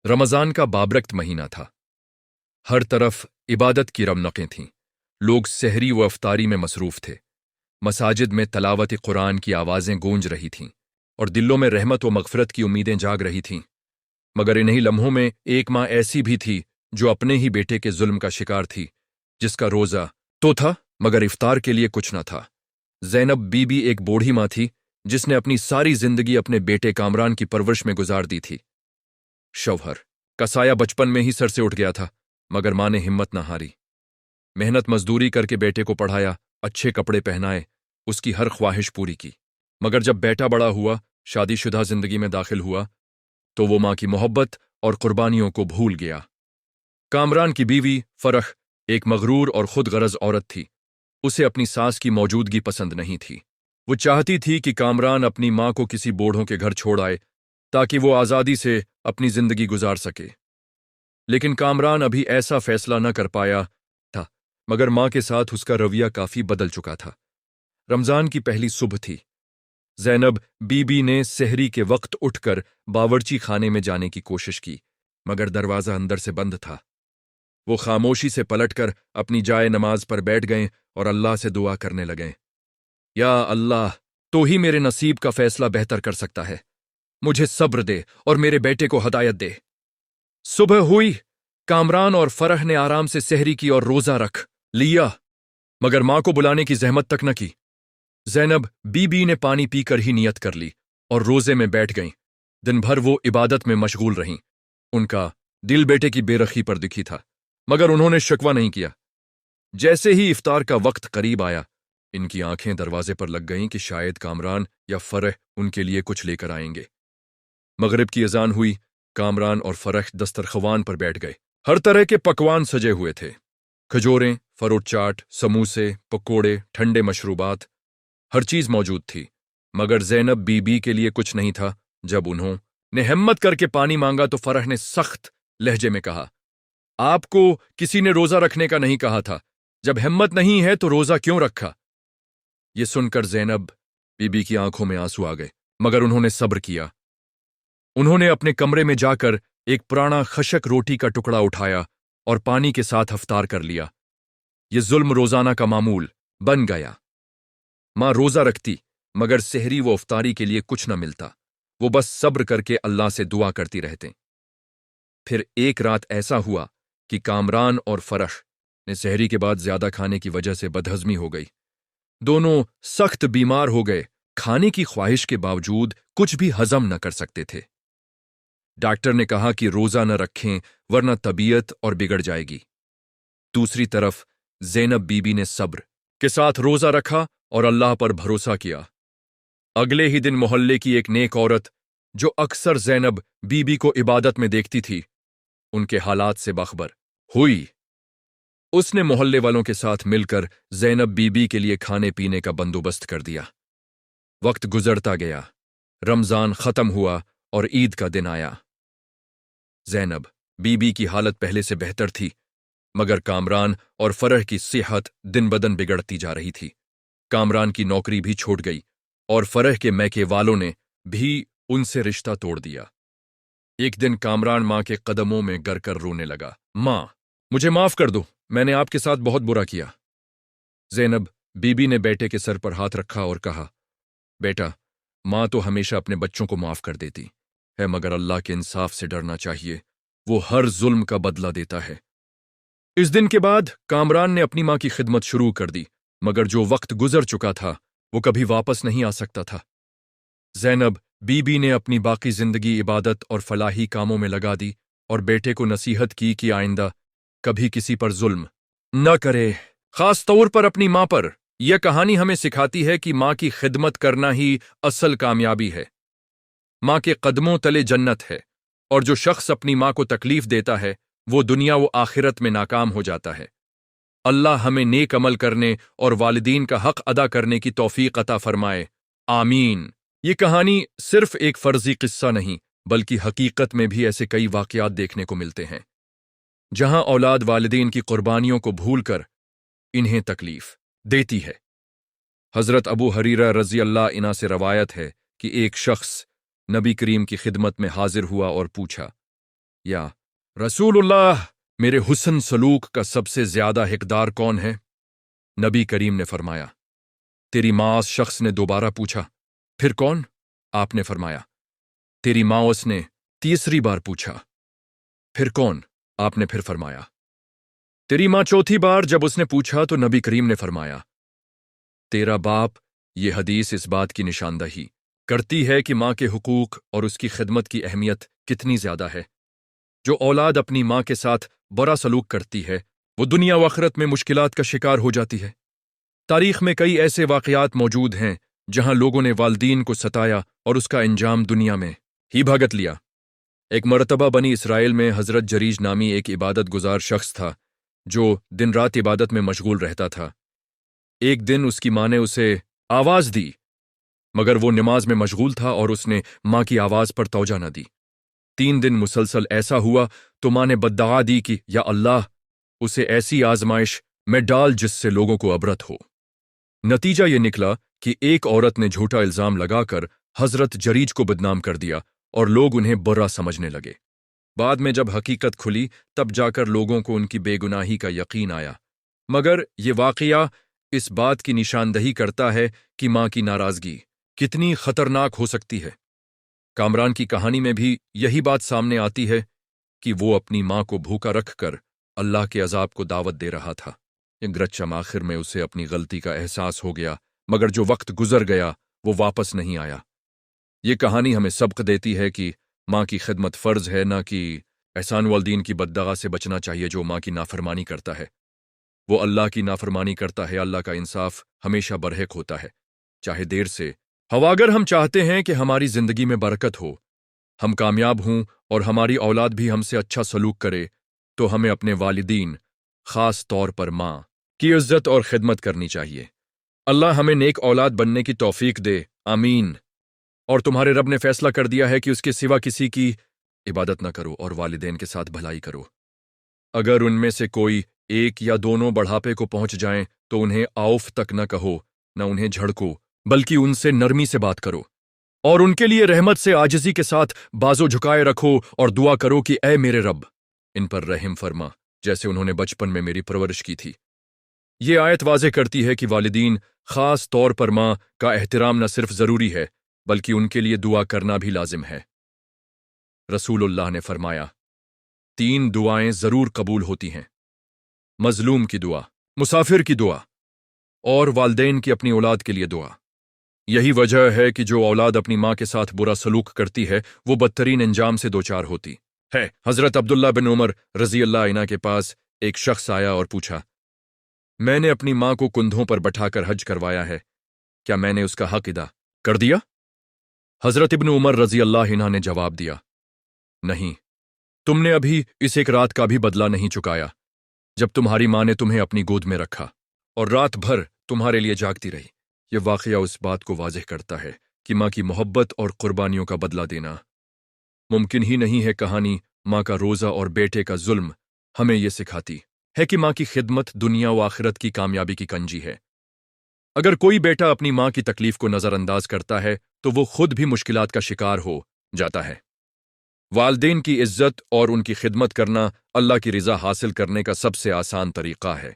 रमज़ान का बाबरकत महीना था। हर तरफ इबादत की रौनकें थीं। लोग सहरी व अफ्तारी में मसरूफ़ थे। मसाजिद में तलावत कुरान की आवाज़ें गूंज रही थीं और दिलों में रहमत व मग़फ़िरत की उम्मीदें जाग रही थीं। मगर इन्हीं लम्हों में एक माँ ऐसी भी थी जो अपने ही बेटे के जुल्म का शिकार थी, जिसका रोज़ा तो था मगर इफ्तार के लिए कुछ न था। ज़ैनब बीबी एक बूढ़ी माँ थी जिसने अपनी सारी जिंदगी अपने बेटे कामरान की परवरिश में गुजार दी थी। शौहर का साया बचपन में ही सर से उठ गया था, मगर माँ ने हिम्मत न हारी। मेहनत मजदूरी करके बेटे को पढ़ाया, अच्छे कपड़े पहनाए, उसकी हर ख्वाहिश पूरी की। मगर जब बेटा बड़ा हुआ, शादीशुदा जिंदगी में दाखिल हुआ, तो वो माँ की मोहब्बत और कुर्बानियों को भूल गया। कामरान की बीवी फरह एक मगरूर और खुद गरज औरत थी। उसे अपनी सास की मौजूदगी पसंद नहीं थी। वो चाहती थी कि कामरान अपनी माँ को किसी बूढ़ों के घर छोड़ आए ताकि वो आज़ादी से अपनी जिंदगी गुजार सके। लेकिन कामरान अभी ऐसा फैसला न कर पाया था, मगर माँ के साथ उसका रवैया काफी बदल चुका था। रमजान की पहली सुबह थी। ज़ैनब बीबी ने सहरी के वक्त उठकर बावर्ची खाने में जाने की कोशिश की, मगर दरवाज़ा अंदर से बंद था। वो खामोशी से पलटकर अपनी जाए नमाज पर बैठ गए और अल्लाह से दुआ करने लगे। या अल्लाह, तो ही मेरे नसीब का फैसला बेहतर कर सकता है। मुझे सब्र दे और मेरे बेटे को हदायत दे। सुबह हुई। कामरान और फरह ने आराम से सहरी की और रोजा रख लिया, मगर मां को बुलाने की जहमत तक न की। ज़ैनब बीबी ने पानी पीकर ही नियत कर ली और रोजे में बैठ गईं। दिन भर वो इबादत में मशगूल रहीं। उनका दिल बेटे की बेरखी पर दिखी था, मगर उन्होंने शिकवा नहीं किया। जैसे ही इफ्तार का वक्त करीब आया, इनकी आंखें दरवाजे पर लग गईं कि शायद कामरान या फरह उनके लिए कुछ लेकर आएंगे। मगरिब की अजान हुई। कामरान और फरह दस्तरख्वान पर बैठ गए। हर तरह के पकवान सजे हुए थे। खजूरें, फरोट चाट, समूसे, पकोड़े, ठंडे मशरूबात, हर चीज मौजूद थी। मगर ज़ैनब बीबी के लिए कुछ नहीं था। जब उन्होंने हिम्मत करके पानी मांगा तो फरह ने सख्त लहजे में कहा, आपको किसी ने रोजा रखने का नहीं कहा था। जब हिम्मत नहीं है तो रोजा क्यों रखा? ये सुनकर ज़ैनब बीबी की आंखों में आंसू आ गए, मगर उन्होंने सब्र किया। उन्होंने अपने कमरे में जाकर एक पुराना खशक रोटी का टुकड़ा उठाया और पानी के साथ अफ्तार कर लिया। ये जुल्म रोजाना का मामूल बन गया। मां रोजा रखती, मगर सहरी व अफ्तारी के लिए कुछ न मिलता। वो बस सब्र करके अल्लाह से दुआ करती रहते। फिर एक रात ऐसा हुआ कि कामरान और फरह ने सहरी के बाद ज्यादा खाने की वजह से बदहजमी हो गई। दोनों सख्त बीमार हो गए। खाने की ख्वाहिश के बावजूद कुछ भी हजम न कर सकते थे। डॉक्टर ने कहा कि रोजा न रखें वरना तबीयत और बिगड़ जाएगी। दूसरी तरफ ज़ैनब बीबी ने सब्र के साथ रोजा रखा और अल्लाह पर भरोसा किया। अगले ही दिन मोहल्ले की एक नेक औरत, जो अक्सर ज़ैनब बीबी को इबादत में देखती थी, उनके हालात से बाखबर हुई। उसने मोहल्ले वालों के साथ मिलकर ज़ैनब बीबी के लिए खाने पीने का बंदोबस्त कर दिया। वक्त गुजरता गया। रमजान खत्म हुआ और ईद का दिन आया। ज़ैनब बीबी की हालत पहले से बेहतर थी, मगर कामरान और फरह की सेहत दिन बदन बिगड़ती जा रही थी। कामरान की नौकरी भी छूट गई और फरह के मैके वालों ने भी उनसे रिश्ता तोड़ दिया। एक दिन कामरान मां के कदमों में गर कर रोने लगा। मां, मुझे माफ कर दो, मैंने आपके साथ बहुत बुरा किया। ज़ैनब बीबी ने बेटे के सर पर हाथ रखा और कहा, बेटा, मां तो हमेशा अपने बच्चों को माफ कर देती है, मगर अल्लाह के इंसाफ से डरना चाहिए। वो हर जुल्म का बदला देता है। इस दिन के बाद कामरान ने अपनी मां की खिदमत शुरू कर दी, मगर जो वक्त गुजर चुका था वो कभी वापस नहीं आ सकता था। ज़ैनब बीबी ने अपनी बाकी जिंदगी इबादत और फलाही कामों में लगा दी और बेटे को नसीहत की कि आइंदा कभी किसी पर जुल्म न करे, खास तौर पर अपनी मां पर। यह कहानी हमें सिखाती है कि मां की खिदमत करना ही असल कामयाबी है। मां के कदमों तले जन्नत है, और जो शख्स अपनी मां को तकलीफ देता है वो दुनिया व आखिरत में नाकाम हो जाता है। अल्लाह हमें नेक अमल करने और वालिदीन का हक अदा करने की तौफीक अता फरमाए, आमीन। ये कहानी सिर्फ एक फर्जी किस्सा नहीं, बल्कि हकीकत में भी ऐसे कई वाकयात देखने को मिलते हैं जहां औलाद वालिदीन की कुर्बानियों को भूलकर इन्हें तकलीफ देती है। हजरत अबू हरीरा रजी अल्लाह इन्हा से रवायत है कि एक शख्स नबी करीम की खिदमत में हाजिर हुआ और पूछा, یا رسول اللہ، میرے حسن سلوک کا سب سے زیادہ حقدار کون ہے؟ نبی کریم نے فرمایا، تیری ماں۔ اس شخص نے دوبارہ پوچھا، پھر کون؟ آپ نے فرمایا، تیری ماں۔ اس نے تیسری بار پوچھا، پھر کون؟ آپ نے پھر فرمایا، تیری ماں۔ چوتھی بار جب اس نے پوچھا تو نبی کریم نے فرمایا، تیرا باپ۔ یہ حدیث اس بات کی نشاندہی کرتی ہے کہ ماں کے حقوق اور اس کی خدمت کی اہمیت کتنی زیادہ ہے۔ جو اولاد اپنی ماں کے ساتھ برا سلوک کرتی ہے وہ دنیا و آخرت میں مشکلات کا شکار ہو جاتی ہے۔ تاریخ میں کئی ایسے واقعات موجود ہیں جہاں لوگوں نے والدین کو ستایا اور اس کا انجام دنیا میں ہی بھگت لیا۔ ایک مرتبہ بنی اسرائیل میں حضرت جریج نامی ایک عبادت گزار شخص تھا جو دن رات عبادت میں مشغول رہتا تھا۔ ایک دن اس کی ماں نے اسے آواز دی، مگر وہ نماز میں مشغول تھا اور اس نے ماں کی آواز پر توجہ نہ دی۔ 3 دن مسلسل ایسا ہوا تو ماں نے بددعا دی کہ یا اللہ، اسے ایسی آزمائش میں ڈال جس سے لوگوں کو عبرت ہو۔ نتیجہ یہ نکلا کہ ایک عورت نے جھوٹا الزام لگا کر حضرت جریج کو بدنام کر دیا اور لوگ انہیں برا سمجھنے لگے۔ بعد میں جب حقیقت کھلی تب جا کر لوگوں کو ان کی بے گناہی کا یقین آیا، مگر یہ واقعہ اس بات کی نشاندہی کرتا ہے کہ ماں کی ناراضگی کتنی خطرناک ہو سکتی ہے۔ کامران کی کہانی میں بھی یہی بات سامنے آتی ہے کہ وہ اپنی ماں کو بھوکا رکھ کر اللہ کے عذاب کو دعوت دے رہا تھا۔ گرچہ آخر میں اسے اپنی غلطی کا احساس ہو گیا، مگر جو وقت گزر گیا وہ واپس نہیں آیا۔ یہ کہانی ہمیں سبق دیتی ہے کہ ماں کی خدمت فرض ہے، نہ کہ احسان والدین کی بددعا سے بچنا چاہیے جو ماں کی نافرمانی کرتا ہے۔ وہ اللہ کی نافرمانی کرتا ہے۔ اللہ کا انصاف ہمیشہ برحق ہوتا ہے، چاہے دیر سے ہو۔ اگر ہم چاہتے ہیں کہ ہماری زندگی میں برکت ہو، ہم کامیاب ہوں اور ہماری اولاد بھی ہم سے اچھا سلوک کرے، تو ہمیں اپنے والدین، خاص طور پر ماں کی عزت اور خدمت کرنی چاہیے۔ اللہ ہمیں نیک اولاد بننے کی توفیق دے، آمین۔ اور تمہارے رب نے فیصلہ کر دیا ہے کہ اس کے سوا کسی کی عبادت نہ کرو اور والدین کے ساتھ بھلائی کرو۔ اگر ان میں سے کوئی ایک یا دونوں بڑھاپے کو پہنچ جائیں تو انہیں آؤف تک نہ کہو، نہ انہیں جھڑکو، بلکہ ان سے نرمی سے بات کرو اور ان کے لیے رحمت سے عاجزی کے ساتھ بازو جھکائے رکھو اور دعا کرو کہ اے میرے رب، ان پر رحم فرما جیسے انہوں نے بچپن میں میری پرورش کی تھی۔ یہ آیت واضح کرتی ہے کہ والدین، خاص طور پر ماں کا احترام نہ صرف ضروری ہے بلکہ ان کے لیے دعا کرنا بھی لازم ہے۔ رسول اللہ نے فرمایا، 3 دعائیں ضرور قبول ہوتی ہیں: مظلوم کی دعا، مسافر کی دعا اور والدین کی اپنی اولاد کے لیے دعا۔ یہی وجہ ہے کہ جو اولاد اپنی ماں کے ساتھ برا سلوک کرتی ہے وہ بدترین انجام سے دوچار ہوتی ہے۔ حضرت عبداللہ بن عمر رضی اللہ عنہ کے پاس ایک شخص آیا اور پوچھا، میں نے اپنی ماں کو کندھوں پر بٹھا کر حج کروایا ہے، کیا میں نے اس کا حق ادا کر دیا؟ حضرت ابن عمر رضی اللہ عنہ نے جواب دیا، نہیں، تم نے ابھی اس ایک رات کا بھی بدلہ نہیں چکایا جب تمہاری ماں نے تمہیں اپنی گود میں رکھا اور رات بھر تمہارے لیے جاگتی رہی۔ یہ واقعہ اس بات کو واضح کرتا ہے کہ ماں کی محبت اور قربانیوں کا بدلہ دینا ممکن ہی نہیں ہے۔ کہانی ماں کا روزہ اور بیٹے کا ظلم ہمیں یہ سکھاتی ہے کہ ماں کی خدمت دنیا و آخرت کی کامیابی کی کنجی ہے۔ اگر کوئی بیٹا اپنی ماں کی تکلیف کو نظر انداز کرتا ہے تو وہ خود بھی مشکلات کا شکار ہو جاتا ہے۔ والدین کی عزت اور ان کی خدمت کرنا اللہ کی رضا حاصل کرنے کا سب سے آسان طریقہ ہے۔